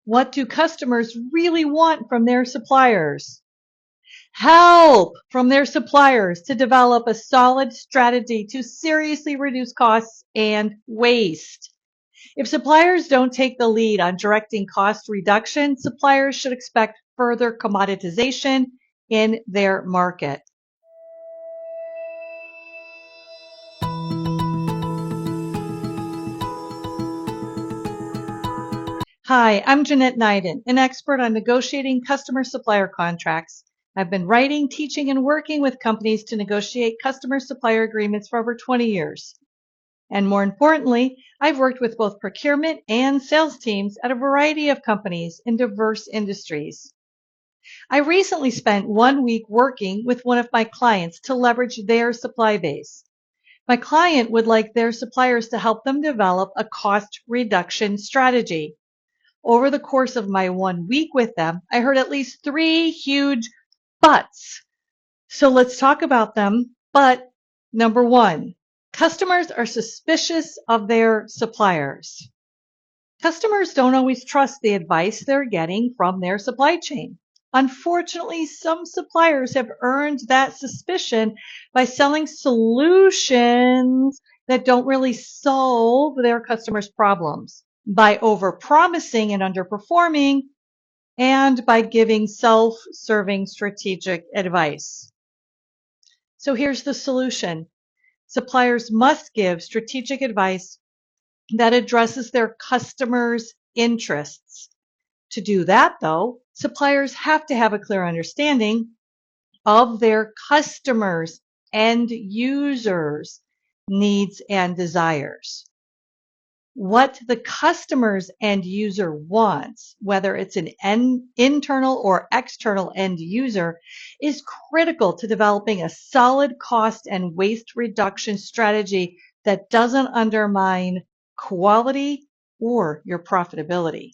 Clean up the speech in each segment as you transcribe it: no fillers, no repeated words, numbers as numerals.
What do customers really want from their suppliers? Help from their suppliers to develop a solid strategy to seriously reduce costs and waste. If suppliers don't take the lead on directing cost reduction, suppliers should expect further commoditization in their market. Hi, I'm Jeanette Neiden, an expert on negotiating customer-supplier contracts. I've been writing, teaching, and working with companies to negotiate customer-supplier agreements for over 20 years. And more importantly, I've worked with both procurement and sales teams at a variety of companies in diverse industries. I recently spent 1 week working with one of my clients to leverage their supply base. My client would like their suppliers to help them develop a cost reduction strategy. Over the course of my 1 week with them, I heard at least 3 huge buts. So let's talk about them. But number 1, customers are suspicious of their suppliers. Customers don't always trust the advice they're getting from their supply chain. Unfortunately, some suppliers have earned that suspicion by selling solutions that don't really solve their customers' problems, by overpromising and underperforming, and by giving self-serving strategic advice. So here's the solution. Suppliers must give strategic advice that addresses their customers' interests. To do that, though, suppliers have to have a clear understanding of their customers' end users' needs and desires. What the customer's end user wants, whether it's an internal or external end user, is critical to developing a solid cost and waste reduction strategy that doesn't undermine quality or your profitability.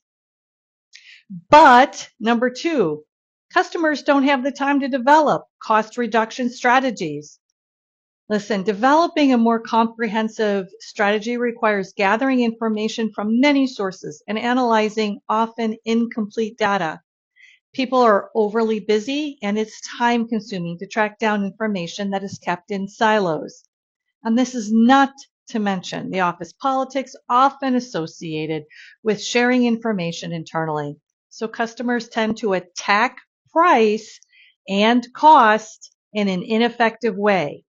But number 2, customers don't have the time to develop cost reduction strategies. Listen, developing a more comprehensive strategy requires gathering information from many sources and analyzing often incomplete data. People are overly busy, and it's time consuming to track down information that is kept in silos. And this is not to mention the office politics often associated with sharing information internally. So customers tend to attack price and cost in an ineffective way.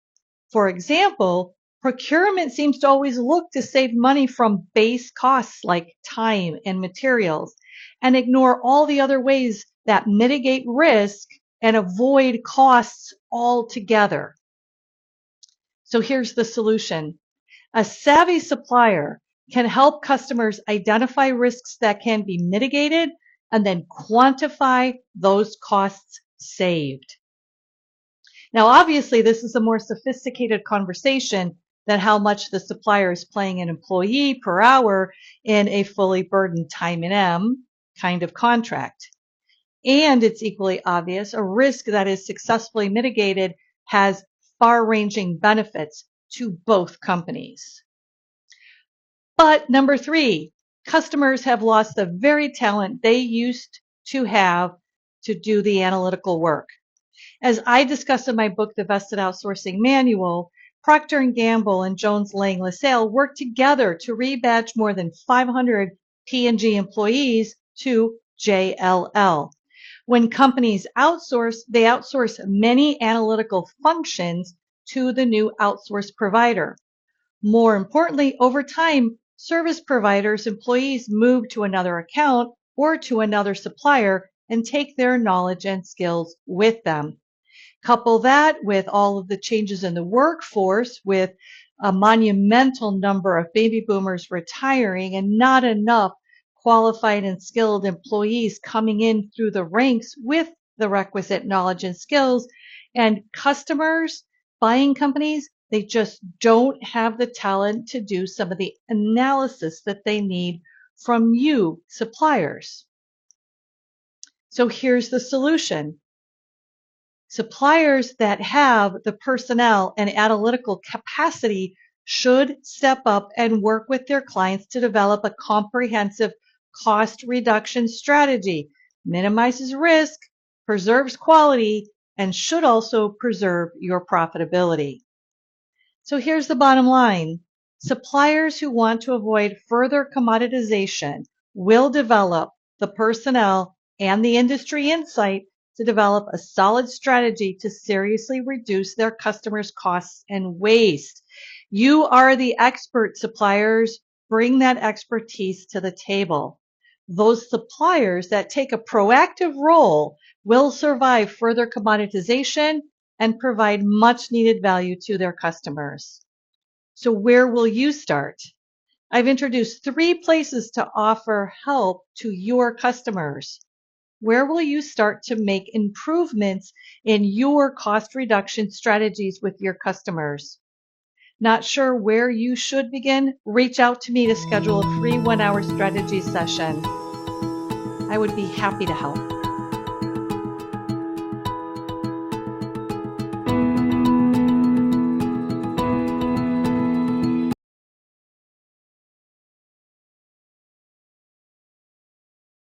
For example, procurement seems to always look to save money from base costs like time and materials and ignore all the other ways that mitigate risk and avoid costs altogether. So here's the solution. A savvy supplier can help customers identify risks that can be mitigated and then quantify those costs saved. Now, obviously, this is a more sophisticated conversation than how much the supplier is paying an employee per hour in a fully burdened time and M kind of contract. And it's equally obvious, a risk that is successfully mitigated has far-ranging benefits to both companies. But number 3, customers have lost the very talent they used to have to do the analytical work. As I discussed in my book, The Vested Outsourcing Manual, Procter & Gamble and Jones Lang LaSalle worked together to rebadge more than 500 P&G employees to JLL. When companies outsource, they outsource many analytical functions to the new outsource provider. More importantly, over time, service providers' employees move to another account or to another supplier and take their knowledge and skills with them. Couple that with all of the changes in the workforce, with a monumental number of baby boomers retiring and not enough qualified and skilled employees coming in through the ranks with the requisite knowledge and skills, and customers, buying companies, they just don't have the talent to do some of the analysis that they need from you, suppliers. So here's the solution. Suppliers that have the personnel and analytical capacity should step up and work with their clients to develop a comprehensive cost reduction strategy. Minimizes risk, preserves quality, and should also preserve your profitability. So here's the bottom line. Suppliers who want to avoid further commoditization will develop the personnel and the industry insight to develop a solid strategy to seriously reduce their customers' costs and waste. You are the expert, suppliers. Bring that expertise to the table. Those suppliers that take a proactive role will survive further commoditization and provide much needed value to their customers. So where will you start? I've introduced 3 places to offer help to your customers. Where will you start to make improvements in your cost reduction strategies with your customers? Not sure where you should begin? Reach out to me to schedule a free 1-hour strategy session. I would be happy to help.